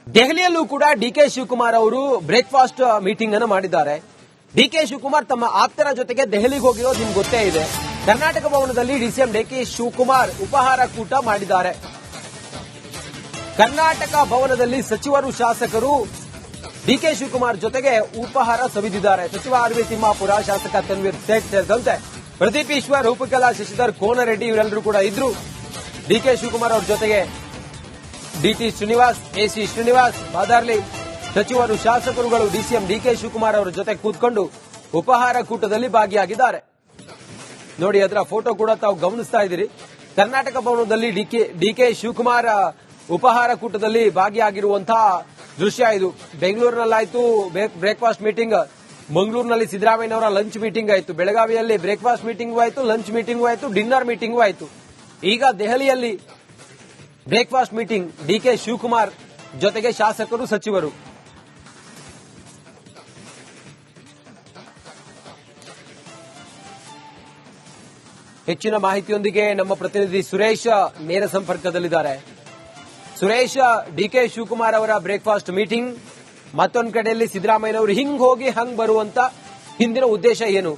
ದೆಹಲಿಯಲ್ಲೂ ಕೂಡ ಡಿಕೆ ಶಿವಕುಮಾರ್ ಅವರು breakfast meeting ಅನ್ನು ಮಾಡಿದ್ದಾರೆ. ಡಿಕೆ ಶಿವಕುಮಾರ್ ತಮ್ಮ ಆಪ್ತರ ಜೊತೆಗೆ ದೆಹಲಿಗೆ ಹೋಗಿರೋದು ನಿಮ್ಗೆ ಗೊತ್ತೇ ಇದೆ. ಕರ್ನಾಟಕ ಭವನದಲ್ಲಿ ಡಿಸಿಎಂ ಡಿಕೆ ಶಿವಕುಮಾರ್ ಉಪಹಾರ ಕೂಟ ಮಾಡಿದ್ದಾರೆ. ಕರ್ನಾಟಕ ಭವನದಲ್ಲಿ ಸಚಿವರು ಶಾಸಕರು ಡಿಕೆ ಶಿವಕುಮಾರ್ ಜೊತೆಗೆ ಉಪಹಾರ ಸವಿದಿದ್ದಾರೆ. ಸಚಿವ ಆರ್ ವಿ ತಿಮ್ಮಾಪುರ, ಶಾಸಕ ತನ್ವೀರ್ ಸೇಠ್ ಸೇರಿದಂತೆ ಪ್ರದೀಪ್ ಈಶ್ವರ್, ರೂಪಕಲಾ ಶಶಿಧರ್, ಕೋನರೆಡ್ಡಿ ಇವರೆಲ್ಲರೂ ಕೂಡ ಇದ್ರು. ಡಿಕೆ ಶಿವಕುಮಾರ್ ಅವರ ಜೊತೆಗೆ ಡಿಟಿ ಶ್ರೀನಿವಾಸ್, ಎಸಿ ಶ್ರೀನಿವಾಸ್, ಬಾದಾರ್ಲಿ ಸಚಿವರು, ಶಾಸಕರುಗಳು ಡಿಸಿಎಂ ಡಿಕೆ ಶಿವಕುಮಾರ್ ಅವರ ಜೊತೆ ಕೂತ್ಕೊಂಡು ಉಪಹಾರ ಕೂಟದಲ್ಲಿ ಭಾಗಿಯಾಗಿದ್ದಾರೆ. ನೋಡಿ, ಅದರ ಫೋಟೋ ಕೂಡ ತಾವು ಗಮನಿಸ್ತಾ ಇದ್ದೀರಿ. ಕರ್ನಾಟಕ ಭವನದಲ್ಲಿ ಡಿಕೆ ಶಿವಕುಮಾರ್ ಉಪಹಾರ ಕೂಟದಲ್ಲಿ ಭಾಗಿಯಾಗಿರುವಂತಹ ದೃಶ್ಯ ಇದು. ಬೆಂಗಳೂರಿನಲ್ಲಾಯ್ತು ಬ್ರೇಕ್ಫಾಸ್ಟ್ ಮೀಟಿಂಗ್, ಮಂಗಳೂರಿನಲ್ಲಿ ಸಿದ್ದರಾಮಯ್ಯನವರ ಲಂಚ್ ಮೀಟಿಂಗ್ ಆಯಿತು, ಬೆಳಗಾವಿಯಲ್ಲಿ ಬ್ರೇಕ್ಫಾಸ್ಟ್ ಮೀಟಿಂಗ್ ಆಯಿತು, ಲಂಚ್ ಮೀಟಿಂಗ್ ಆಯಿತು, ಡಿನ್ನರ್ ಮೀಟಿಂಗ್ ಆಯಿತು. ಈಗ ದೆಹಲಿಯಲ್ಲಿ ಬ್ರೇಕ್ಫಾಸ್ಟ್ ಮೀಟಿಂಗ್ ಡಿಕೆ ಶಿವಕುಮಾರ್ ಜೊತೆಗೆ ಶಾಸಕರು, ಸಚಿವರು. ಹೆಚ್ಚಿನ ಮಾಹಿತಿಯೊಂದಿಗೆ ನಮ್ಮ ಪ್ರತಿನಿಧಿ ಸುರೇಶ್ ನೇರ ಸಂಪರ್ಕದಲ್ಲಿದ್ದಾರೆ. ಸುರೇಶ್, ಡಿಕೆ ಶಿವಕುಮಾರ್ ಅವರ ಬ್ರೇಕ್ಫಾಸ್ಟ್ ಮೀಟಿಂಗ್, ಮತ್ತೊಂದು ಕಡೆಯಲ್ಲಿ ಸಿದ್ದರಾಮಯ್ಯನವರು ಹಿಂಗ್ ಹೋಗಿ ಹಂಗ್ ಬರುವಂತ ಹಿಂದಿನ ಉದ್ದೇಶ ಏನು?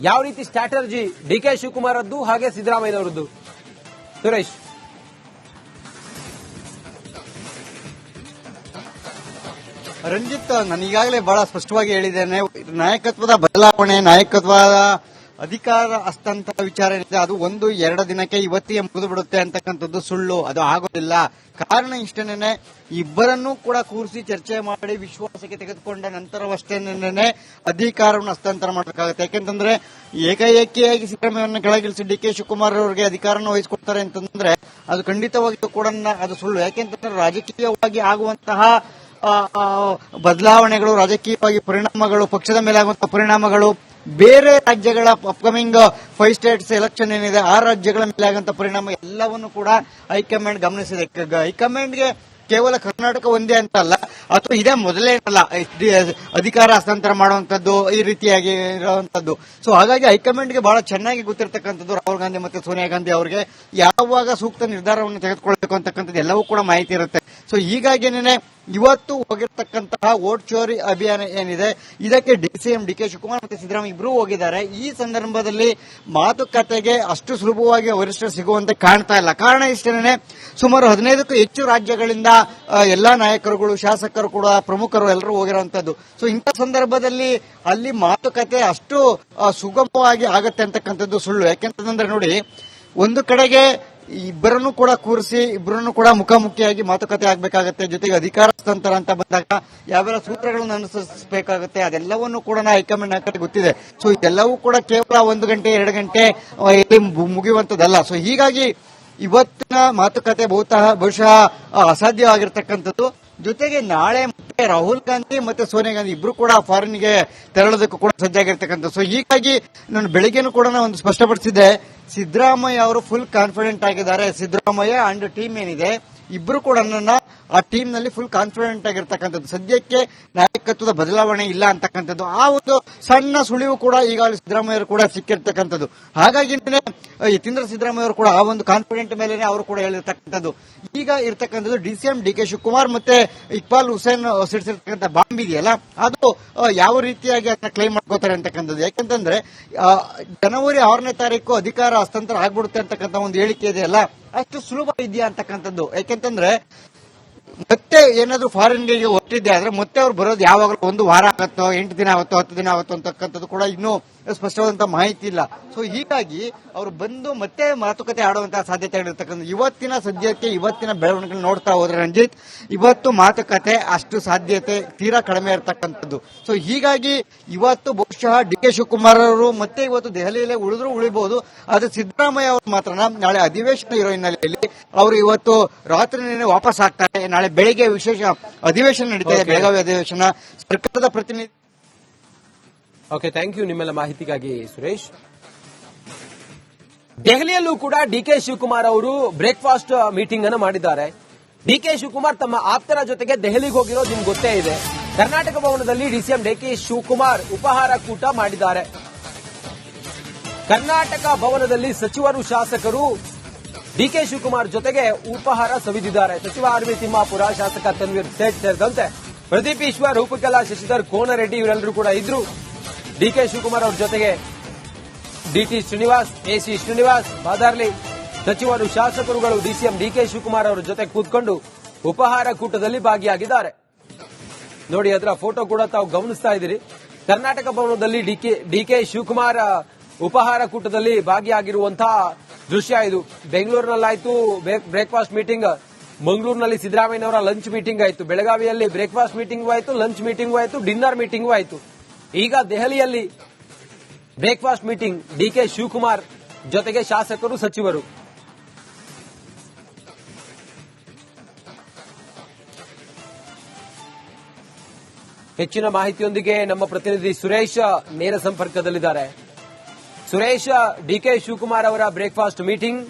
ಯಾವ ರೀತಿ ಸ್ಟ್ರಾಟಜಿ ಡಿಕೆ ಶಿವಕುಮಾರ್ ಅವರದ್ದು ಹಾಗೆ ಸಿದ್ದರಾಮಯ್ಯನವರದ್ದು? ಸುರೇಶ್. ರಂಜಿತ್, ನಾನು ಈಗಾಗಲೇ ಬಹಳ ಸ್ಪಷ್ಟವಾಗಿ ಹೇಳಿದ್ದೇನೆ. ನಾಯಕತ್ವದ ಬದಲಾವಣೆ, ನಾಯಕತ್ವದ ಅಧಿಕಾರ ಹಸ್ತಾಂತರ ವಿಚಾರ ಏನಿದೆ ಅದು 1-2 ದಿನಕ್ಕೆ ಇವತ್ತಿಗೆ ಮುಗಿದು ಬಿಡುತ್ತೆ ಅಂತಕ್ಕಂಥದ್ದು ಸುಳ್ಳು. ಅದು ಆಗೋದಿಲ್ಲ. ಕಾರಣ ಇಷ್ಟೇನೆ, ಇಬ್ಬರನ್ನೂ ಕೂಡ ಕೂರಿಸಿ ಚರ್ಚೆ ಮಾಡಿ ವಿಶ್ವಾಸಕ್ಕೆ ತೆಗೆದುಕೊಂಡ ನಂತರವಷ್ಟೇನೆ ಅಧಿಕಾರವನ್ನು ಹಸ್ತಾಂತರ ಮಾಡಬೇಕಾಗುತ್ತೆ. ಯಾಕೆಂತಂದ್ರೆ ಏಕಾಏಕಿಯಾಗಿ ಸಿದ್ದರಾಮಯ್ಯವನ್ನು ಕೆಳಗಿಳಿಸಿ ಡಿಕೆ ಶಿವಕುಮಾರ್ ಅವರಿಗೆ ಅಧಿಕಾರವನ್ನು ವಹಿಸಿಕೊಡ್ತಾರೆ ಅಂತಂದ್ರೆ ಅದು ಖಂಡಿತವಾಗಿಯೂ ಕೂಡ ಅದು ಸುಳ್ಳು. ಯಾಕೆಂತಂದ್ರೆ ರಾಜಕೀಯವಾಗಿ ಆಗುವಂತಹ ಬದಲಾವಣೆಗಳು, ರಾಜಕೀಯವಾಗಿ ಪರಿಣಾಮಗಳು, ಪಕ್ಷದ ಮೇಲೆ ಆಗುವಂತಹ ಪರಿಣಾಮಗಳು, ಬೇರೆ ರಾಜ್ಯಗಳ ಅಪ್ಕಮಿಂಗ್ 5 ಸ್ಟೇಟ್ಸ್ ಎಲೆಕ್ಷನ್ ಏನಿದೆ ಆ ರಾಜ್ಯಗಳ ಮೇಲೆ ಆಗುವಂತಹ ಪರಿಣಾಮ ಎಲ್ಲವನ್ನು ಕೂಡ ಹೈಕಮಾಂಡ್ ಗಮನಿಸಿದೆ. ಹೈಕಮಾಂಡ್ಗೆ ಕೇವಲ ಕರ್ನಾಟಕ ಒಂದೇ ಅಂತ ಅಲ್ಲ, ಅಥವಾ ಇದೇ ಮೊದಲೇನಲ್ಲ ಅಧಿಕಾರ ಹಸ್ತಾಂತರ ಮಾಡುವಂತದ್ದು, ಈ ರೀತಿಯಾಗಿ ಇರುವಂತದ್ದು. ಸೊ ಹಾಗಾಗಿ ಹೈಕಮಾಂಡ್ಗೆ ಬಹಳ ಚೆನ್ನಾಗಿ ಗೊತ್ತಿರತಕ್ಕಂಥದ್ದು ರಾಹುಲ್ ಗಾಂಧಿ ಮತ್ತು ಸೋನಿಯಾ ಗಾಂಧಿ ಅವರಿಗೆ ಯಾವಾಗ ಸೂಕ್ತ ನಿರ್ಧಾರವನ್ನು ತೆಗೆದುಕೊಳ್ಳಬೇಕು ಅಂತಕ್ಕಂಥದ್ದು ಎಲ್ಲವೂ ಕೂಡ ಮಾಹಿತಿ ಇರುತ್ತೆ. ಸೊ ಹೀಗಾಗಿನೇ ಇವತ್ತು ಹೋಗಿರ್ತಕ್ಕಂತಹ ವೋಟ್ ಚೋರಿ ಅಭಿಯಾನ ಏನಿದೆ ಇದಕ್ಕೆ ಡಿಸಿಎಂ ಡಿಕೆ ಶಿವಕುಮಾರ್ ಮತ್ತು ಸಿದ್ದರಾಮಯ್ಯ ಇಬ್ಬರೂ ಹೋಗಿದ್ದಾರೆ. ಈ ಸಂದರ್ಭದಲ್ಲಿ ಮಾತುಕತೆಗೆ ಅಷ್ಟು ಸುಲಭವಾಗಿ ವರಿಷ್ಠರು ಸಿಗುವಂತೆ ಕಾಣ್ತಾ ಇಲ್ಲ. ಕಾರಣ ಇಷ್ಟೇನೆ, ಸುಮಾರು 15ಕ್ಕೂ ಹೆಚ್ಚು ರಾಜ್ಯಗಳಿಂದ ಎಲ್ಲಾ ನಾಯಕರುಗಳು, ಶಾಸಕರು ಕೂಡ, ಪ್ರಮುಖರು ಎಲ್ಲರೂ ಹೋಗಿರುವಂತದ್ದು. ಸೊ ಇಂಥ ಸಂದರ್ಭದಲ್ಲಿ ಅಲ್ಲಿ ಮಾತುಕತೆ ಅಷ್ಟು ಸುಗಮವಾಗಿ ಆಗತ್ತೆ ಅಂತಕ್ಕಂಥದ್ದು ಸುಳ್ಳು. ಯಾಕೆಂತಂದ್ರೆ ನೋಡಿ, ಒಂದು ಕಡೆಗೆ ಇಬ್ಬರನ್ನು ಕೂಡ ಕೂರಿಸಿ ಇಬ್ಬರನ್ನು ಕೂಡ ಮುಖಾಮುಖಿಯಾಗಿ ಮಾತುಕತೆ ಆಗಬೇಕಾಗತ್ತೆ. ಜೊತೆಗೆ ಅಧಿಕಾರ ಹಸ್ತಾಂತರ ಅಂತ ಬಂದಾಗ ಯಾವೆಲ್ಲ ಸೂತ್ರಗಳನ್ನು ಅನುಸರಿಸಬೇಕಾಗುತ್ತೆ ಅದೆಲ್ಲವನ್ನು ಕೂಡ ಹೈಕಮಾಂಡ್ ನಾಯಕರಿಗೆ ಗೊತ್ತಿದೆ. ಸೊ ಇದೆಲ್ಲವೂ ಕೂಡ ಕೇವಲ 1 ಗಂಟೆ 2 ಗಂಟೆ ಮುಗಿಯುವಂತದ್ದಲ್ಲ. ಸೊ ಹೀಗಾಗಿ ಇವತ್ತಿನ ಮಾತುಕತೆ ಬಹುಶಃ ಅಸಾಧ್ಯವಾಗಿರ್ತಕ್ಕಂಥದ್ದು. ಜೊತೆಗೆ ನಾಳೆ ಮತ್ತೆ ರಾಹುಲ್ ಗಾಂಧಿ ಮತ್ತೆ ಸೋನಿಯಾ ಗಾಂಧಿ ಇಬ್ರು ಕೂಡ ಫಾರಿನ್ಗೆ ತೆರಳೋದಕ್ಕೂ ಕೂಡ ಸಜ್ಜಾಗಿರ್ತಕ್ಕಂಥದ್ದು. ಸೊ ಹೀಗಾಗಿ ನಾನು ಬೆಳಿಗ್ಗೆನೂ ಕೂಡ ಒಂದು ಸ್ಪಷ್ಟಪಡಿಸಿದ್ದೆ, ಸಿದ್ದರಾಮಯ್ಯ ಅವರು ಫುಲ್ ಕಾನ್ಫಿಡೆಂಟ್ ಆಗಿದ್ದಾರೆ. ಸಿದ್ದರಾಮಯ್ಯ ಅಂಡ್ ಟೀಮ್ ಏನಿದೆ ಇಬ್ರು ಕೂಡ ಆ ಟೀಮ್ ನಲ್ಲಿ ಫುಲ್ ಕಾನ್ಫಿಡೆಂಟ್ ಆಗಿರ್ತಕ್ಕಂಥದ್ದು. ಸದ್ಯಕ್ಕೆ ನಾಯಕತ್ವದ ಬದಲಾವಣೆ ಇಲ್ಲ ಅಂತಕ್ಕಂಥದ್ದು ಆ ಒಂದು ಸಣ್ಣ ಸುಳಿವು ಕೂಡ ಈಗಾಗಲೇ ಸಿದ್ದರಾಮಯ್ಯ ಅವರು ಕೂಡ ಸಿಕ್ಕಿರ್ತಕ್ಕಂಥದ್ದು. ಹಾಗಾಗಿ ಯತೀಂದ್ರ ಸಿದ್ದರಾಮಯ್ಯ ಅವರು ಕೂಡ ಆ ಒಂದು ಕಾನ್ಫಿಡೆಂಟ್ ಮೇಲೆ ಅವರು ಕೂಡ ಹೇಳಿರ್ತಕ್ಕಂಥದ್ದು. ಈಗ ಇರ್ತಕ್ಕಂಥದ್ದು ಡಿಸಿಎಂ ಡಿಕೆ ಶಿವಕುಮಾರ್ ಮತ್ತೆ ಇಕ್ಬಾಲ್ ಹುಸೇನ್ ಸಿಡಿಸಿರ್ತಕ್ಕಂಥ ಬಾಂಬ್ ಇದೆಯಲ್ಲ, ಅದು ಯಾವ ರೀತಿಯಾಗಿ ಅದನ್ನ ಕ್ಲೈಮ್ ಮಾಡ್ಕೋತಾರೆ ಅಂತಕ್ಕಂಥದ್ದು. ಯಾಕಂತಂದ್ರೆ ಜನವರಿ 6ನೇ ತಾರೀಕು ಅಧಿಕಾರ ಹಸ್ತಾಂತರ ಆಗ್ಬಿಡುತ್ತೆ ಅಂತಕ್ಕಂಥ ಒಂದು ಹೇಳಿಕೆ ಇದೆಯಲ್ಲ, ಅಷ್ಟು ಸುಲಭ ಇದೆಯಾ ಅಂತಕ್ಕಂಥದ್ದು. ಯಾಕೆಂತಂದ್ರೆ ಮತ್ತೆ ಏನಾದ್ರು ಫಾರಿನ್ಗೆ ಹೊರಟಿದ್ದೆ ಆದ್ರೆ ಮತ್ತೆ ಅವ್ರು ಬರೋದು ಯಾವಾಗಲೂ 1 ವಾರ ಆಗತ್ತೋ, 8 ದಿನ ಆಗುತ್ತೋ, 10 ದಿನ ಆಗುತ್ತೋ ಅಂತಕ್ಕಂಥದ್ದು ಕೂಡ ಇನ್ನೂ ಸ್ಪಷ್ಟವಾದಂತಹ ಮಾಹಿತಿ ಇಲ್ಲ. ಸೊ ಹೀಗಾಗಿ ಅವರು ಬಂದು ಮತ್ತೆ ಮಾತುಕತೆ ಆಡುವಂತಹ ಸಾಧ್ಯತೆಗಳಿರ್ತಕ್ಕಂಥ ಸದ್ಯಕ್ಕೆ ಇವತ್ತಿನ ಬೆಳವಣಿಗೆ ನೋಡ್ತಾ ಹೋದ್ರೆ ರಂಜಿತ್, ಇವತ್ತು ಮಾತುಕತೆ ಅಷ್ಟು ಸಾಧ್ಯತೆ ತೀರಾ ಕಡಿಮೆ ಇರತಕ್ಕಂಥದ್ದು. ಸೊ ಹೀಗಾಗಿ ಇವತ್ತು ಬಹುಶಃ ಡಿಕೆ ಶಿವಕುಮಾರ್ ಅವರು ಮತ್ತೆ ಇವತ್ತು ದೆಹಲಿಯಲ್ಲೇ ಉಳಿಬಹುದು. ಆದ್ರೆ ಸಿದ್ದರಾಮಯ್ಯ ಅವರು ಮಾತ್ರ ನಾಳೆ ಅಧಿವೇಶನ ಇರೋ ಹಿನ್ನೆಲೆಯಲ್ಲಿ ಅವರು ಇವತ್ತು ರಾತ್ರಿ ವಾಪಸ್ ಆಗ್ತಾರೆ. ನಾಳೆ ಬೆಳಿಗ್ಗೆ ವಿಶೇಷ ಅಧಿವೇಶನ ನಡೀತಾರೆ, ಬೆಳಗಾವಿ ಅಧಿವೇಶನ. ಸರ್ಕಾರದ ಪ್ರತಿನಿಧಿ. ಓಕೆ, ಥ್ಯಾಂಕ್ ಯು ನಿಮ್ಮೆಲ್ಲ ಮಾಹಿತಿಗಾಗಿ ಸುರೇಶ್. ದೆಹಲಿಯಲ್ಲೂ ಕೂಡ ಡಿಕೆ ಶಿವಕುಮಾರ್ ಅವರು ಬ್ರೇಕ್ಫಾಸ್ಟ್ ಮೀಟಿಂಗ್ ಅನ್ನು ಮಾಡಿದ್ದಾರೆ. ಡಿಕೆ ಶಿವಕುಮಾರ್ ತಮ್ಮ ಆಪ್ತರ ಜೊತೆಗೆ ದೆಹಲಿಗೆ ಹೋಗಿರೋದು ನಿಮ್ಗೆ ಗೊತ್ತೇ ಇದೆ. ಕರ್ನಾಟಕ ಭವನದಲ್ಲಿ ಡಿಸಿಎಂ ಡಿಕೆ ಶಿವಕುಮಾರ್ ಉಪಹಾರ ಕೂಟ ಮಾಡಿದ್ದಾರೆ. ಕರ್ನಾಟಕ ಭವನದಲ್ಲಿ ಸಚಿವರು, ಶಾಸಕರು ಡಿಕೆ ಶಿವಕುಮಾರ್ ಜೊತೆಗೆ ಉಪಹಾರ ಸವಿದಿದ್ದಾರೆ. ಸಚಿವ ಆರ್.ವಿ. ತಿಮ್ಮಾಪುರ, ಶಾಸಕ ತನ್ವೀರ್ ಸೇಠ್ ಸೇರಿದಂತೆ ಪ್ರದೀಪ್ ಈಶ್ವರ್, ರೂಪಕಲಾ ಶಶಿಧರ್, ಕೋನರೆಡ್ಡಿ ಇವರೆಲ್ಲರೂ ಕೂಡ ಇದ್ರು. ಡಿಕೆ ಶಿವಕುಮಾರ್ ಅವರ ಜೊತೆಗೆ ಡಿಟಿ ಶ್ರೀನಿವಾಸ್, ಎಸಿ ಶ್ರೀನಿವಾಸ್, ಬಾದಾರ್ಲಿ ಸಚಿವರು, ಶಾಸಕರುಗಳು ಡಿಸಿಎಂ ಡಿಕೆ ಶಿವಕುಮಾರ್ ಅವರ ಜೊತೆ ಕೂತ್ಕೊಂಡು ಉಪಹಾರ ಕೂಟದಲ್ಲಿ ಭಾಗಿಯಾಗಿದ್ದಾರೆ. ನೋಡಿ, ಅದರ ಫೋಟೋ ಕೂಡ ತಾವು ಗಮನಿಸ್ತಾ ಇದ್ದೀರಿ. ಕರ್ನಾಟಕ ಭವನದಲ್ಲಿ ಡಿಕೆ ಶಿವಕುಮಾರ್ ಉಪಹಾರ ಕೂಟದಲ್ಲಿ ಭಾಗಿಯಾಗಿರುವಂತಹ ದೃಶ್ಯ ಇದು. ಬೆಂಗಳೂರಿನಲ್ಲಾಯ್ತು ಬ್ರೇಕ್ಫಾಸ್ಟ್ ಮೀಟಿಂಗ್, ಮಂಗಳೂರಿನಲ್ಲಿ ಸಿದ್ದರಾಮಯ್ಯನವರ ಲಂಚ್ ಮೀಟಿಂಗ್ ಆಯಿತು, ಬೆಳಗಾವಿಯಲ್ಲಿ ಬ್ರೇಕ್ಫಾಸ್ಟ್ ಮೀಟಿಂಗ್ ಆಯಿತು, ಲಂಚ್ ಮೀಟಿಂಗ್ ಆಯಿತು, ಡಿನ್ನರ್ ಮೀಟಿಂಗ್ ಆಯಿತು. ಈಗ ದೆಹಲಿಯಲ್ಲಿ ಬ್ರೇಕ್ಫಾಸ್ಟ್ ಮೀಟಿಂಗ್ ಡಿಕೆ ಶಿವಕುಮಾರ್ ಜೊತೆಗೆ ಶಾಸಕರು, ಸಚಿವರು. ಹೆಚ್ಚಿನ ಮಾಹಿತಿಯೊಂದಿಗೆ ನಮ್ಮ ಪ್ರತಿನಿಧಿ ಸುರೇಶ್ ನೇರ ಸಂಪರ್ಕದಲ್ಲಿದ್ದಾರೆ. ಸುರೇಶ್, ಡಿಕೆ ಶಿವಕುಮಾರ್ ಅವರ ಬ್ರೇಕ್ಫಾಸ್ಟ್ ಮೀಟಿಂಗ್,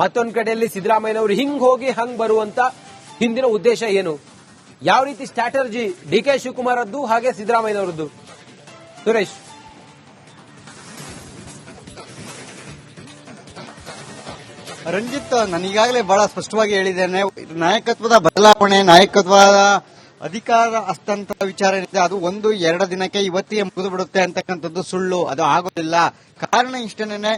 ಮತ್ತೊಂದು ಕಡೆಯಲ್ಲಿ ಸಿದ್ದರಾಮಯ್ಯನವರು ಹಿಂಗ್ ಹೋಗಿ ಹಂಗ್ ಬರುವಂತ ಹಿಂದಿನ ಉದ್ದೇಶ ಏನು? ಯಾವ ರೀತಿ ಸ್ಟ್ರಾಟಜಿ ಡಿಕೆ ಶಿವಕುಮಾರ್ ಅದ್ದು ಹಾಗೆ ಸಿದ್ದರಾಮಯ್ಯನವರದ್ದು? ಸುರೇಶ್. ರಂಜಿತ್, ನಾನು ಈಗಾಗಲೇ ಬಹಳ ಸ್ಪಷ್ಟವಾಗಿ ಹೇಳಿದ್ದೇನೆ, ನಾಯಕತ್ವದ ಬದಲಾವಣೆ, ನಾಯಕತ್ವದ ಅಧಿಕಾರ ಹಸ್ತಾಂತರ ವಿಚಾರ ಏನಿದೆ ಅದು 1-2 ದಿನಕ್ಕೆ ಇವತ್ತಿಗೆ ಮುಗಿದು ಬಿಡುತ್ತೆ ಅಂತಕ್ಕಂಥದ್ದು ಸುಳ್ಳು. ಅದು ಆಗೋದಿಲ್ಲ. ಕಾರಣ ಇಷ್ಟೇನೆ,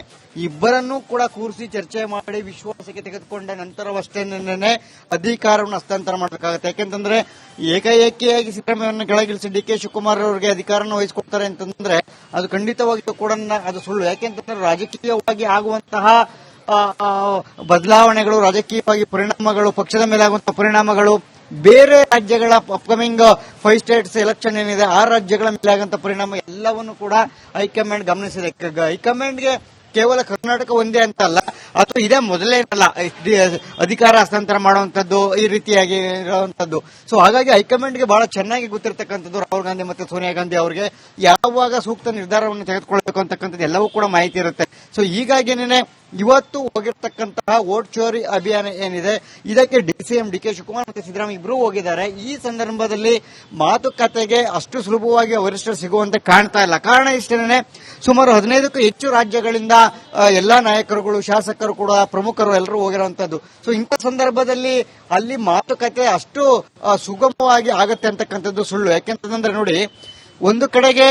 ಇಬ್ಬರನ್ನೂ ಕೂಡ ಕೂರಿಸಿ ಚರ್ಚೆ ಮಾಡಿ ವಿಶ್ವಾಸಕ್ಕೆ ತೆಗೆದುಕೊಂಡ ನಂತರವಷ್ಟೇನೆ ಅಧಿಕಾರವನ್ನು ಹಸ್ತಾಂತರ ಮಾಡಬೇಕಾಗುತ್ತೆ. ಯಾಕೆಂತಂದ್ರೆ ಏಕಾಏಕಿಯಾಗಿ ಸಿದ್ದರಾಮಯ್ಯವನ್ನು ಕೆಳಗಿಳಿಸಿ ಡಿಕೆ ಶಿವಕುಮಾರ್ ಅವರಿಗೆ ಅಧಿಕಾರವನ್ನು ವಹಿಸಿಕೊಡ್ತಾರೆ ಅಂತಂದ್ರೆ ಅದು ಖಂಡಿತವಾಗಿಯೂ ಕೂಡ ಅದು ಸುಳ್ಳು. ಯಾಕೆಂತಂದ್ರೆ ರಾಜಕೀಯವಾಗಿ ಆಗುವಂತಹ ಬದಲಾವಣೆಗಳು, ರಾಜಕೀಯವಾಗಿ ಪರಿಣಾಮಗಳು, ಪಕ್ಷದ ಮೇಲೆ ಆಗುವಂತಹ ಪರಿಣಾಮಗಳು, ಬೇರೆ ರಾಜ್ಯಗಳ ಅಪ್ಕಮಿಂಗ್ 5 ಸ್ಟೇಟ್ಸ್ ಎಲೆಕ್ಷನ್ ಏನಿದೆ ಆ ರಾಜ್ಯಗಳ ಮೇಲೆ ಆಗುವಂತಹ ಪರಿಣಾಮ ಎಲ್ಲವನ್ನು ಕೂಡ ಹೈಕಮಾಂಡ್ ಗಮನಿಸಿದೆ. ಹೈಕಮಾಂಡ್ಗೆ ಕೇವಲ ಕರ್ನಾಟಕ ಒಂದೇ ಅಂತ ಅಲ್ಲ, ಅಥವಾ ಇದೇ ಮೊದಲೇನಲ್ಲ ಅಧಿಕಾರ ಹಸ್ತಾಂತರ ಮಾಡುವಂತದ್ದು, ಈ ರೀತಿಯಾಗಿ ಇರುವಂತದ್ದು. ಸೊ ಹಾಗಾಗಿ ಹೈಕಮಾಂಡ್ಗೆ ಬಹಳ ಚೆನ್ನಾಗಿ ಗೊತ್ತಿರತಕ್ಕಂಥದ್ದು ರಾಹುಲ್ ಗಾಂಧಿ ಮತ್ತು ಸೋನಿಯಾ ಗಾಂಧಿ ಅವರಿಗೆ ಯಾವಾಗ ಸೂಕ್ತ ನಿರ್ಧಾರವನ್ನು ತೆಗೆದುಕೊಳ್ಳಬೇಕು ಅಂತಕ್ಕಂಥದ್ದು ಎಲ್ಲವೂ ಕೂಡ ಮಾಹಿತಿ ಇರುತ್ತೆ. ಸೊ ಹೀಗಾಗಿನೇ ಇವತ್ತು ಹೋಗಿರ್ತಕ್ಕಂತಹ ವೋಟ್ ಚೋರಿ ಅಭಿಯಾನ ಏನಿದೆ ಇದಕ್ಕೆ ಡಿಸಿಎಂ ಡಿಕೆ ಶಿವಕುಮಾರ್ ಮತ್ತು ಸಿದ್ದರಾಮಯ್ಯ ಇಬ್ಬರೂ ಹೋಗಿದ್ದಾರೆ. ಈ ಸಂದರ್ಭದಲ್ಲಿ ಮಾತುಕತೆಗೆ ಅಷ್ಟು ಸುಲಭವಾಗಿ ವರಿಷ್ಠರು ಸಿಗುವಂತೆ ಕಾಣ್ತಾ ಇಲ್ಲ. ಕಾರಣ ಇಷ್ಟೇನೆ, ಸುಮಾರು 15ಕ್ಕೂ ಹೆಚ್ಚು ರಾಜ್ಯಗಳಿಂದ ಎಲ್ಲಾ ನಾಯಕರುಗಳು, ಶಾಸಕರು ಕೂಡ, ಪ್ರಮುಖರು ಎಲ್ಲರೂ ಹೋಗಿರುವಂತದ್ದು. ಸೊ ಇಂಥ ಸಂದರ್ಭದಲ್ಲಿ ಅಲ್ಲಿ ಮಾತುಕತೆ ಅಷ್ಟು ಸುಗಮವಾಗಿ ಆಗತ್ತೆ ಅಂತಕ್ಕಂಥದ್ದು ಸುಳ್ಳು. ಯಾಕೆಂತಂದ್ರೆ ನೋಡಿ, ಒಂದು ಕಡೆಗೆ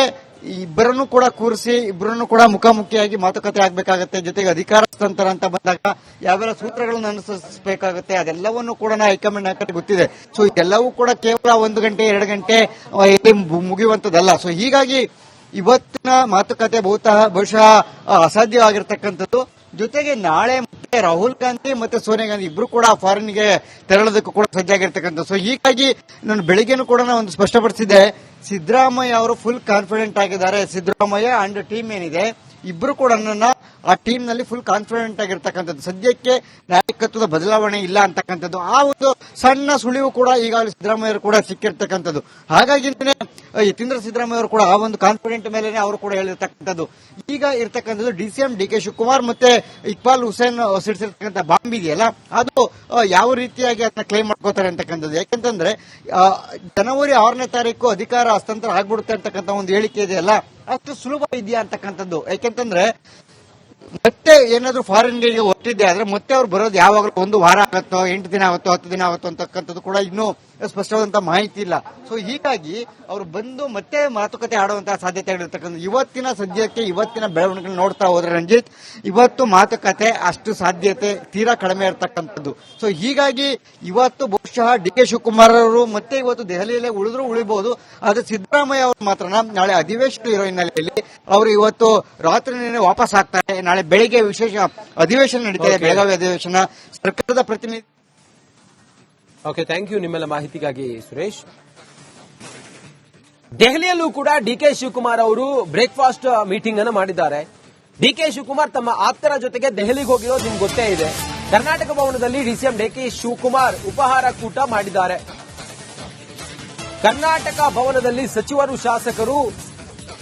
ಇಬ್ಬರನ್ನು ಕೂಡ ಕೂರಿಸಿ ಇಬ್ಬರನ್ನು ಕೂಡ ಮುಖಾಮುಖಿಯಾಗಿ ಮಾತುಕತೆ ಆಗಬೇಕಾಗತ್ತೆ. ಜೊತೆಗೆ ಅಧಿಕಾರ ಹಸ್ತಾಂತರ ಅಂತ ಬಂದಾಗ ಯಾವೆಲ್ಲ ಸೂತ್ರಗಳನ್ನು ಅನುಸರಿಸಬೇಕಾಗುತ್ತೆ ಅದೆಲ್ಲವನ್ನು ಕೂಡ ಹೈಕಮಾಂಡ್ ನಾಯಕರಿಗೆ ಗೊತ್ತಿದೆ. ಸೊ ಇದೆಲ್ಲವೂ ಕೂಡ ಕೇವಲ 1 ಗಂಟೆ 2 ಗಂಟೆ ಮುಗಿಯುವಂತದ್ದಲ್ಲ. ಸೊ ಹೀಗಾಗಿ ಇವತ್ತಿನ ಮಾತುಕತೆ ಬಹುಶಃ ಅಸಾಧ್ಯವಾಗಿರ್ತಕ್ಕಂಥದ್ದು. ಜೊತೆಗೆ ನಾಳೆ ಮತ್ತೆ ರಾಹುಲ್ ಗಾಂಧಿ ಮತ್ತೆ ಸೋನಿಯಾ ಗಾಂಧಿ ಇಬ್ರು ಕೂಡ ಫಾರಿನ್ಗೆ ತೆರಳೋದಕ್ಕೂ ಕೂಡ ಸಜ್ಜಾಗಿರ್ತಕ್ಕಂಥ. ಸೊ ಹೀಗಾಗಿ ನಾನು ಬೆಳಿಗ್ಗೆನೂ ಕೂಡ ಒಂದು ಸ್ಪಷ್ಟಪಡಿಸಿದ್ದೆ, ಸಿದ್ದರಾಮಯ್ಯ ಅವರು ಫುಲ್ ಕಾನ್ಫಿಡೆಂಟ್ ಆಗಿದ್ದಾರೆ. ಸಿದ್ದರಾಮಯ್ಯ ಅಂಡ್ ಟೀಮ್ ಏನಿದೆ ಇಬ್ರು ಕೂಡ ಆ ಟೀಮ್ ನಲ್ಲಿ ಫುಲ್ ಕಾನ್ಫಿಡೆಂಟ್ ಆಗಿರ್ತಕ್ಕಂಥದ್ದು. ಸದ್ಯಕ್ಕೆ ನಾಯಕತ್ವದ ಬದಲಾವಣೆ ಇಲ್ಲ ಅಂತಕ್ಕಂಥದ್ದು ಆ ಒಂದು ಸಣ್ಣ ಸುಳಿವು ಕೂಡ ಈಗಾಗಲೇ ಸಿದ್ದರಾಮಯ್ಯ ಕೂಡ ಸಿಕ್ಕಿರ್ತಕ್ಕಂಥದ್ದು. ಹಾಗಾಗಿ ಯತೀಂದ್ರ ಸಿದ್ದರಾಮಯ್ಯ ಅವರು ಕೂಡ ಆ ಒಂದು ಕಾನ್ಫಿಡೆಂಟ್ ಮೇಲೆ ಅವರು ಕೂಡ ಹೇಳಿರ್ತಕ್ಕಂಥದ್ದು. ಈಗ ಇರ್ತಕ್ಕಂಥದ್ದು ಡಿಸಿಎಂ ಡಿಕೆ ಶಿವಕುಮಾರ್ ಮತ್ತೆ ಇಕ್ಬಾಲ್ ಹುಸೇನ್ ಸಿಡಿಸಿರ್ತಕ್ಕಂಥ ಬಾಂಬ್ ಇದೆಯಲ್ಲ, ಅದು ಯಾವ ರೀತಿಯಾಗಿ ಅದನ್ನ ಕ್ಲೈಮ್ ಮಾಡ್ಕೋತಾರೆ ಅಂತಕ್ಕಂಥದ್ದು. ಯಾಕೆಂತಂದ್ರೆ ಜನವರಿ 6ನೇ ತಾರೀಕು ಅಧಿಕಾರ ಹಸ್ತಾಂತರ ಆಗ್ಬಿಡುತ್ತೆ ಅಂತಕ್ಕಂಥ ಒಂದು ಹೇಳಿಕೆ ಇದೆಯಲ್ಲ, ಅಷ್ಟು ಸುಲಭ ಇದೆಯಾ ಅಂತಕ್ಕಂಥದ್ದು. ಯಾಕೆಂತಂದ್ರೆ ಮತ್ತೆ ಏನಾದ್ರೂ ಫಾರಿನ್ಗೆ ಹೊರಟಿದ್ದೆ ಆದ್ರೆ ಮತ್ತೆ ಅವ್ರು ಬರೋದು ಯಾವಾಗಲೂ 1 ವಾರ ಆಗುತ್ತೋ, 8 ದಿನ ಆಗುತ್ತೋ, 10 ದಿನ ಆಗುತ್ತೋ ಅಂತಕ್ಕಂಥದ್ದು ಕೂಡ ಇನ್ನೂ ಸ್ಪಷ್ಟವಾದಂತಹ ಮಾಹಿತಿ ಇಲ್ಲ. ಸೊ ಹೀಗಾಗಿ ಅವರು ಬಂದು ಮತ್ತೆ ಮಾತುಕತೆ ಆಡುವಂತಹ ಸಾಧ್ಯತೆಗಳಿರ್ತಕ್ಕಂಥ. ಸದ್ಯಕ್ಕೆ ಇವತ್ತಿನ ಬೆಳವಣಿಗೆ ನೋಡ್ತಾ ಹೋದ್ರೆ ರಂಜಿತ್, ಇವತ್ತು ಮಾತುಕತೆ ಅಷ್ಟು ಸಾಧ್ಯತೆ ತೀರಾ ಕಡಿಮೆ ಇರತಕ್ಕಂಥದ್ದು. ಸೊ ಹೀಗಾಗಿ ಇವತ್ತು ಬಹುಶಃ ಡಿಕೆ ಶಿವಕುಮಾರ್ ಅವರು ಮತ್ತೆ ಇವತ್ತು ದೆಹಲಿಯಲ್ಲೇ ಉಳಿಬಹುದು. ಆದ್ರೆ ಸಿದ್ದರಾಮಯ್ಯ ಅವರು ಮಾತ್ರ ನಾಳೆ ಅಧಿವೇಶನ ಇರೋ ಹಿನ್ನೆಲೆಯಲ್ಲಿ ಅವರು ಇವತ್ತು ರಾತ್ರಿ ವಾಪಸ್ ಆಗ್ತಾರೆ. ನಾಳೆ ಬೆಳಿಗ್ಗೆ ವಿಶೇಷ ಅಧಿವೇಶನ ನಡೀತಾರೆ, ಬೆಳಗಾವಿ ಅಧಿವೇಶನ. ಸರ್ಕಾರದ ಪ್ರತಿನಿಧಿ. ಓಕೆ, ಥ್ಯಾಂಕ್ ಯು ನಿಮ್ಮೆಲ್ಲ ಮಾಹಿತಿಗಾಗಿ ಸುರೇಶ್. ದೆಹಲಿಯಲ್ಲೂ ಕೂಡ ಡಿಕೆ ಶಿವಕುಮಾರ್ ಅವರು ಬ್ರೇಕ್ಫಾಸ್ಟ್ ಮೀಟಿಂಗ್ ಅನ್ನು ಮಾಡಿದ್ದಾರೆ. ಡಿಕೆ ಶಿವಕುಮಾರ್ ತಮ್ಮ ಆಪ್ತರ ಜೊತೆಗೆ ದೆಹಲಿಗೆ ಹೋಗಿರೋದು ನಿಮ್ಗೆ ಗೊತ್ತೇ ಇದೆ. ಕರ್ನಾಟಕ ಭವನದಲ್ಲಿ ಡಿಸಿಎಂ ಡಿಕೆ ಶಿವಕುಮಾರ್ ಉಪಹಾರ ಕೂಟ ಮಾಡಿದ್ದಾರೆ. ಕರ್ನಾಟಕ ಭವನದಲ್ಲಿ ಸಚಿವರು, ಶಾಸಕರು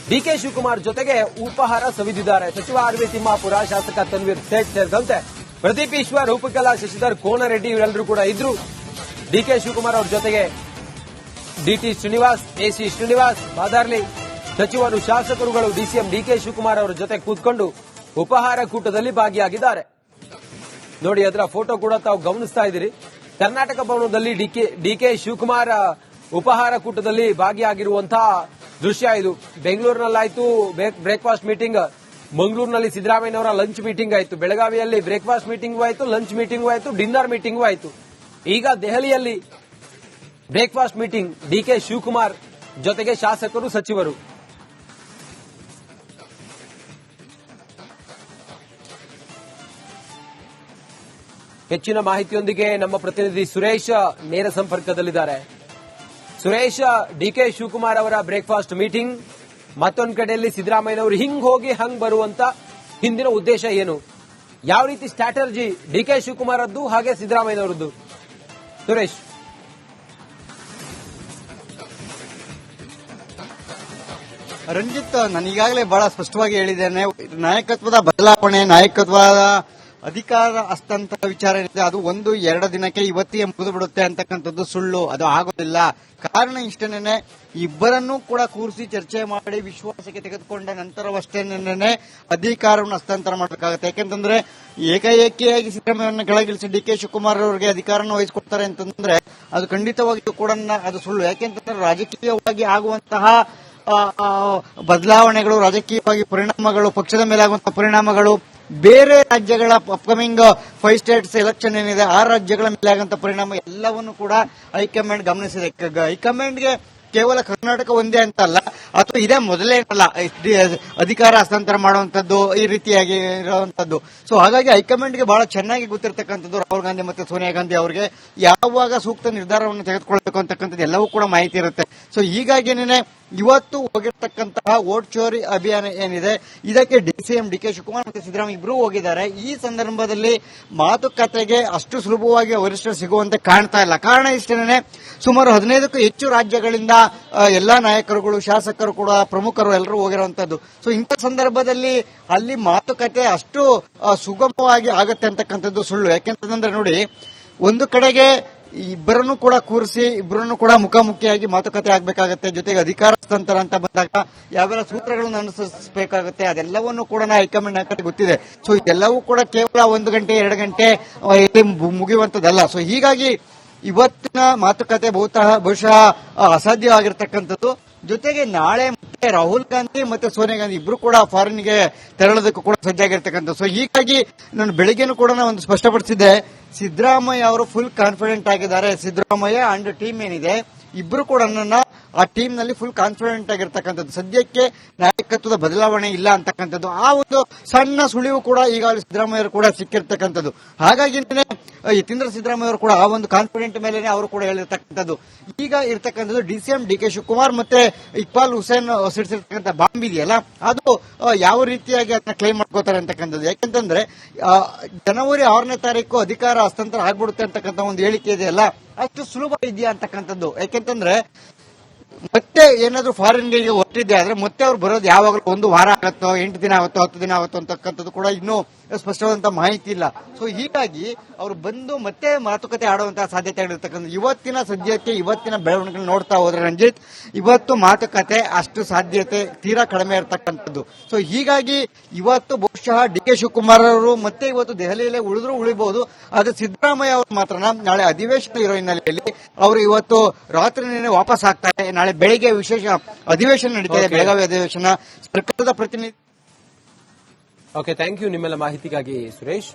ಡಿಕೆ ಶಿವಕುಮಾರ್ ಜೊತೆಗೆ ಉಪಹಾರ ಸವಿದಿದ್ದಾರೆ. ಸಚಿವ ಆರ್.ವಿ. ತಿಮ್ಮಾಪುರ, ಶಾಸಕ ತನ್ವೀರ್ ಸೇಠ್ ಸೇರಿದಂತೆ ಪ್ರದೀಪ್ ಈಶ್ವರ್, ರೂಪಕಲಾ ಶಶಿಧರ್, ಕೋನರೆಡ್ಡಿ ಇವರೆಲ್ಲರೂ ಕೂಡ ಇದ್ರು. ಡಿಕೆ ಶಿವಕುಮಾರ್ ಅವರ ಜೊತೆಗೆ ಡಿಟಿ ಶ್ರೀನಿವಾಸ್, ಎಸಿ ಶ್ರೀನಿವಾಸ್, ಬಾದಾರ್ಲಿ ಸಚಿವರು, ಶಾಸಕರುಗಳು ಡಿಸಿಎಂ ಡಿಕೆ ಶಿವಕುಮಾರ್ ಅವರ ಜೊತೆ ಕೂತ್ಕೊಂಡು ಉಪಹಾರ ಕೂಟದಲ್ಲಿ ಭಾಗಿಯಾಗಿದ್ದಾರೆ. ನೋಡಿ ಅದರ ಫೋಟೋ ಕೂಡ ತಾವು ಗಮನಿಸ್ತಾ ಇದ್ದೀರಿ. ಕರ್ನಾಟಕ ಭವನದಲ್ಲಿ ಡಿಕೆ ಶಿವಕುಮಾರ್ ಉಪಹಾರ ಕೂಟದಲ್ಲಿ ಭಾಗಿಯಾಗಿರುವಂತಹ ದೃಶ್ಯ ಇದು. ಬೆಂಗಳೂರಿನಲ್ಲಾಯ್ತು ಬ್ರೇಕ್ಫಾಸ್ಟ್ ಮೀಟಿಂಗ್, ಮಂಗಳೂರಿನಲ್ಲಿ ಸಿದ್ದರಾಮಯ್ಯನವರ ಲಂಚ್ ಮೀಟಿಂಗ್ ಆಯಿತು, ಬೆಳಗಾವಿಯಲ್ಲಿ ಬ್ರೇಕ್ಫಾಸ್ಟ್ ಮೀಟಿಂಗ್ ಆಯಿತು, ಲಂಚ್ ಮೀಟಿಂಗ್ ಆಯಿತು, ಡಿನ್ನರ್ ಮೀಟಿಂಗ್ ಆಯಿತು. ಈಗ ದೆಹಲಿಯಲ್ಲಿ ಬ್ರೇಕ್ಫಾಸ್ಟ್ ಮೀಟಿಂಗ್ ಡಿಕೆ ಶಿವಕುಮಾರ್ ಜೊತೆಗೆ ಶಾಸಕರು, ಸಚಿವರು. ಹೆಚ್ಚಿನ ಮಾಹಿತಿಯೊಂದಿಗೆ ನಮ್ಮ ಪ್ರತಿನಿಧಿ ಸುರೇಶ್ ನೇರ ಸಂಪರ್ಕದಲ್ಲಿದ್ದಾರೆ. ಸುರೇಶ್, ಡಿಕೆ ಶಿವಕುಮಾರ್ ಅವರ ಬ್ರೇಕ್ಫಾಸ್ಟ್ ಮೀಟಿಂಗ್, ಮತ್ತೊಂದು ಕಡೆಯಲ್ಲಿ ಸಿದ್ದರಾಮಯ್ಯನವರು ಹಿಂಗ್ ಹೋಗಿ ಹಂಗ್ ಬರುವಂತ ಹಿಂದಿನ ಉದ್ದೇಶ ಏನು? ಯಾವ ರೀತಿ ಸ್ಟ್ರಾಟಜಿ ಡಿಕೆ ಶಿವಕುಮಾರ್ ಅದ್ದು ಹಾಗೆ ಸಿದ್ದರಾಮಯ್ಯನವರದ್ದು? ಸುರೇಶ್. ರಂಜಿತ್, ನಾನು ಈಗಾಗಲೇ ಬಹಳ ಸ್ಪಷ್ಟವಾಗಿ ಹೇಳಿದ್ದೇನೆ, ನಾಯಕತ್ವದ ಬದಲಾವಣೆ, ನಾಯಕತ್ವದ ಅಧಿಕಾರ ಹಸ್ತಾಂತರ ವಿಚಾರ ಏನಿದೆ ಅದು 1-2 ದಿನಕ್ಕೆ ಇವತ್ತಿಗೆ ಮುಗಿದು ಬಿಡುತ್ತೆ ಅಂತಕ್ಕಂಥದ್ದು ಸುಳ್ಳು. ಅದು ಆಗೋದಿಲ್ಲ. ಕಾರಣ ಇಷ್ಟೇನೆ, ಇಬ್ಬರನ್ನೂ ಕೂಡ ಕೂರಿಸಿ ಚರ್ಚೆ ಮಾಡಿ ವಿಶ್ವಾಸಕ್ಕೆ ತೆಗೆದುಕೊಂಡ ನಂತರವಷ್ಟೇನೆ ಅಧಿಕಾರವನ್ನು ಹಸ್ತಾಂತರ ಮಾಡಬೇಕಾಗುತ್ತೆ. ಯಾಕೆಂತಂದ್ರೆ ಏಕಾಏಕಿಯಾಗಿ ಸಿದ್ದರಾಮಯ್ಯವನ್ನು ಕೆಳಗಿಳಿಸಿ ಡಿಕೆ ಶಿವಕುಮಾರ್ ಅವರಿಗೆ ಅಧಿಕಾರವನ್ನು ವಹಿಸಿಕೊಡ್ತಾರೆ ಅಂತಂದ್ರೆ ಅದು ಖಂಡಿತವಾಗಿಯೂ ಕೂಡ ಅದು ಸುಳ್ಳು. ಯಾಕೆಂತಂದ್ರೆ ರಾಜಕೀಯವಾಗಿ ಆಗುವಂತಹ ಬದಲಾವಣೆಗಳು, ರಾಜಕೀಯವಾಗಿ ಪರಿಣಾಮಗಳು, ಪಕ್ಷದ ಮೇಲೆ ಆಗುವಂತಹ ಪರಿಣಾಮಗಳು, ಬೇರೆ ರಾಜ್ಯಗಳ ಅಪ್ಕಮಿಂಗ್ 5 ಸ್ಟೇಟ್ಸ್ ಎಲೆಕ್ಷನ್ ಏನಿದೆ ಆ ರಾಜ್ಯಗಳ ಮೇಲೆ ಆಗುವಂತಹ ಪರಿಣಾಮ ಎಲ್ಲವನ್ನು ಕೂಡ ಹೈಕಮಾಂಡ್ ಗಮನಿಸಿದೆ. ಹೈಕಮಾಂಡ್ಗೆ ಕೇವಲ ಕರ್ನಾಟಕ ಒಂದೇ ಅಂತ ಅಲ್ಲ, ಅಥವಾ ಇದೇ ಮೊದಲೇನಲ್ಲ ಅಧಿಕಾರ ಹಸ್ತಾಂತರ ಮಾಡುವಂತದ್ದು, ಈ ರೀತಿಯಾಗಿ ಇರುವಂತದ್ದು. ಸೊ ಹಾಗಾಗಿ ಹೈಕಮಾಂಡ್ಗೆ ಬಹಳ ಚೆನ್ನಾಗಿ ಗೊತ್ತಿರತಕ್ಕಂಥದ್ದು ರಾಹುಲ್ ಗಾಂಧಿ ಮತ್ತು ಸೋನಿಯಾ ಗಾಂಧಿ ಅವರಿಗೆ ಯಾವಾಗ ಸೂಕ್ತ ನಿರ್ಧಾರವನ್ನು ತೆಗೆದುಕೊಳ್ಬೇಕು ಅಂತಕ್ಕಂಥದ್ದು ಎಲ್ಲವೂ ಕೂಡ ಮಾಹಿತಿ ಇರುತ್ತೆ. ಸೊ ಹೀಗಾಗಿನೇ ಇವತ್ತು ಹೋಗಿರ್ತಕ್ಕಂತಹ ವೋಟ್ ಚೋರಿ ಅಭಿಯಾನ ಏನಿದೆ ಇದಕ್ಕೆ ಸಿಎಂ ಡಿಕೆ ಶಿವಕುಮಾರ್ ಮತ್ತು ಸಿದ್ದರಾಮಯ್ಯ ಇಬ್ಬರೂ ಹೋಗಿದ್ದಾರೆ. ಈ ಸಂದರ್ಭದಲ್ಲಿ ಮಾತುಕತೆಗೆ ಅಷ್ಟು ಸುಲಭವಾಗಿ ವರಿಷ್ಠರು ಸಿಗುವಂತೆ ಕಾಣ್ತಾ ಇಲ್ಲ. ಕಾರಣ ಇಷ್ಟೇನೆ, ಸುಮಾರು 15ಕ್ಕೂ ಹೆಚ್ಚು ರಾಜ್ಯಗಳಿಂದ ಎಲ್ಲಾ ನಾಯಕರುಗಳು, ಶಾಸಕರು ಕೂಡ, ಪ್ರಮುಖರು ಎಲ್ಲರೂ ಹೋಗಿರುವಂತದ್ದು. ಸೊ ಇಂಥ ಸಂದರ್ಭದಲ್ಲಿ ಅಲ್ಲಿ ಮಾತುಕತೆ ಅಷ್ಟು ಸುಗಮವಾಗಿ ಆಗುತ್ತೆ ಅಂತಕ್ಕಂಥದ್ದು ಸುಳ್ಳು. ಯಾಕೆಂತಂದ್ರೆ ನೋಡಿ, ಒಂದು ಕಡೆಗೆ ಇಬ್ಬರನ್ನು ಕೂಡ ಕೂರಿಸಿ ಇಬ್ಬರನ್ನು ಕೂಡ ಮುಖಾಮುಖಿಯಾಗಿ ಮಾತುಕತೆ ಆಗಬೇಕಾಗುತ್ತೆ. ಜೊತೆಗೆ ಅಧಿಕಾರ ಹಸ್ತಾಂತರ ಅಂತ ಬಂದಾಗ ಯಾವೆಲ್ಲ ಸೂತ್ರಗಳನ್ನು ಅನುಸರಿಸಬೇಕಾಗುತ್ತೆ ಅದೆಲ್ಲವನ್ನೂ ಕೂಡ ಹೈಕಮಾಂಡ್ ನಾಯಕರಿಗೆ ಗೊತ್ತಿದೆ. ಸೊ ಇದೆಲ್ಲವೂ ಕೂಡ ಕೇವಲ 1 ಗಂಟೆ 2 ಗಂಟೆ ಮುಗಿಯುವಂತದ್ದಲ್ಲ. ಸೊ ಹೀಗಾಗಿ ಇವತ್ತಿನ ಮಾತುಕತೆ ಬಹುಶಃ ಅಸಾಧ್ಯವಾಗಿರ್ತಕ್ಕಂಥದ್ದು. ಜೊತೆಗೆ ನಾಳೆ ಮತ್ತೆ ರಾಹುಲ್ ಗಾಂಧಿ ಮತ್ತೆ ಸೋನಿಯಾ ಗಾಂಧಿ ಇಬ್ರು ಕೂಡ ಫಾರಿನ್ಗೆ ತೆರಳೋದಕ್ಕೂ ಕೂಡ ಸಜ್ಜಾಗಿರ್ತಕ್ಕಂಥ. ಸೊ ಹೀಗಾಗಿ ನಾನು ಬೆಳಿಗ್ಗೆನೂ ಕೂಡ ಒಂದು ಸ್ಪಷ್ಟಪಡಿಸಿದ್ದೆ, ಸಿದ್ದರಾಮಯ್ಯ ಅವರು ಫುಲ್ ಕಾನ್ಫಿಡೆಂಟ್ ಆಗಿದ್ದಾರೆ. ಸಿದ್ದರಾಮಯ್ಯ ಅಂಡ್ ಟೀಮ್ ಏನಿದೆ ಇಬ್ರು ಕೂಡ ಆ ಟೀಮ್ ನಲ್ಲಿ ಫುಲ್ ಕಾನ್ಫಿಡೆಂಟ್ ಆಗಿರ್ತಕ್ಕಂಥದ್ದು. ಸದ್ಯಕ್ಕೆ ನಾಯಕತ್ವದ ಬದಲಾವಣೆ ಇಲ್ಲ ಅಂತಕ್ಕಂಥದ್ದು, ಆ ಒಂದು ಸಣ್ಣ ಸುಳಿವು ಕೂಡ ಈಗಾಗಲೇ ಸಿದ್ದರಾಮಯ್ಯ ಕೂಡ ಸಿಕ್ಕಿರ್ತಕ್ಕಂಥದ್ದು. ಹಾಗಾಗಿ ಯತೀಂದ್ರ ಸಿದ್ದರಾಮಯ್ಯ ಅವರು ಕೂಡ ಆ ಒಂದು ಕಾನ್ಫಿಡೆಂಟ್ ಮೇಲೆ ಅವರು ಕೂಡ ಹೇಳಿರ್ತಕ್ಕಂಥದ್ದು. ಈಗ ಇರ್ತಕ್ಕಂಥದ್ದು ಡಿಸಿಎಂ ಡಿಕೆ ಶಿವಕುಮಾರ್ ಮತ್ತೆ ಇಕ್ಬಾಲ್ ಹುಸೇನ್ ಸಿಡಿಸಿರ್ತಕ್ಕಂಥ ಬಾಂಬ್ ಇದೆಯಲ್ಲ, ಅದು ಯಾವ ರೀತಿಯಾಗಿ ಅದನ್ನ ಕ್ಲೈಮ್ ಮಾಡ್ಕೋತಾರೆ ಅಂತಕ್ಕಂಥದ್ದು. ಯಾಕೆಂತಂದ್ರೆ ಜನವರಿ 6ನೇ ತಾರೀಕು ಅಧಿಕಾರ ಹಸ್ತಾಂತರ ಆಗ್ಬಿಡುತ್ತೆ ಅಂತಕ್ಕಂಥ ಒಂದು ಹೇಳಿಕೆ ಇದೆಯಲ್ಲ, ಅಷ್ಟು ಸುಲಭ ಇದೆಯಾ ಅಂತಕ್ಕಂಥದ್ದು. ಯಾಕೆಂತಂದ್ರೆ ಮತ್ತೆ ಏನಾದ್ರೂ ಫಾರಿನ್ಗೆ ಹೊರಟಿದ್ದೆ ಆದ್ರೆ ಮತ್ತೆ ಅವ್ರು ಬರೋದು ಯಾವಾಗಲೂ 1 ವಾರ ಆಗುತ್ತೋ, 8 ದಿನ ಆಗುತ್ತೋ, 10 ದಿನ ಆಗುತ್ತೋ ಅಂತಕ್ಕಂಥದ್ದು ಕೂಡ ಇನ್ನೂ ಸ್ಪಷ್ಟವಾದಂತ ಮಾಹಿತಿ ಇಲ್ಲ. ಸೊ ಹೀಗಾಗಿ ಅವರು ಬಂದು ಮತ್ತೆ ಮಾತುಕತೆ ಆಡುವಂತಹ ಸಾಧ್ಯತೆಗಳಿರ್ತಕ್ಕಂಥ. ಇವತ್ತಿನ ಸದ್ಯಕ್ಕೆ ಇವತ್ತಿನ ಬೆಳವಣಿಗೆ ನೋಡ್ತಾ ಹೋದ್ರೆ ರಂಜಿತ್, ಇವತ್ತು ಮಾತುಕತೆ ಅಷ್ಟು ಸಾಧ್ಯತೆ ತೀರಾ ಕಡಿಮೆ ಇರತಕ್ಕಂಥದ್ದು. ಸೊ ಹೀಗಾಗಿ ಇವತ್ತು ಬಹುಶಃ ಡಿಕೆ ಶಿವಕುಮಾರ್ ಅವರು ಮತ್ತೆ ಇವತ್ತು ದೆಹಲಿಯಲ್ಲೇ ಉಳಿಬಹುದು. ಆದ್ರೆ ಸಿದ್ದರಾಮಯ್ಯ ಅವರು ಮಾತ್ರ ನಾಳೆ ಅಧಿವೇಶನ ಇರೋ ಹಿನ್ನೆಲೆಯಲ್ಲಿ ಅವರು ಇವತ್ತು ರಾತ್ರಿನೇ ವಾಪಸ್ ಆಗ್ತಾರೆ. ನಾಳೆ ಬೆಳಿಗ್ಗೆ ವಿಶೇಷ ಅಧಿವೇಶನ ನಡೀತಾ ಇದೆ, ಬೆಳಗಾವಿ ಅಧಿವೇಶನ. ಸರ್ಕಾರದ ಪ್ರತಿನಿಧಿ. ಓಕೆ, ಥ್ಯಾಂಕ್ ಯು ನಿಮ್ಮೆಲ್ಲ ಮಾಹಿತಿಗಾಗಿ ಸುರೇಶ್.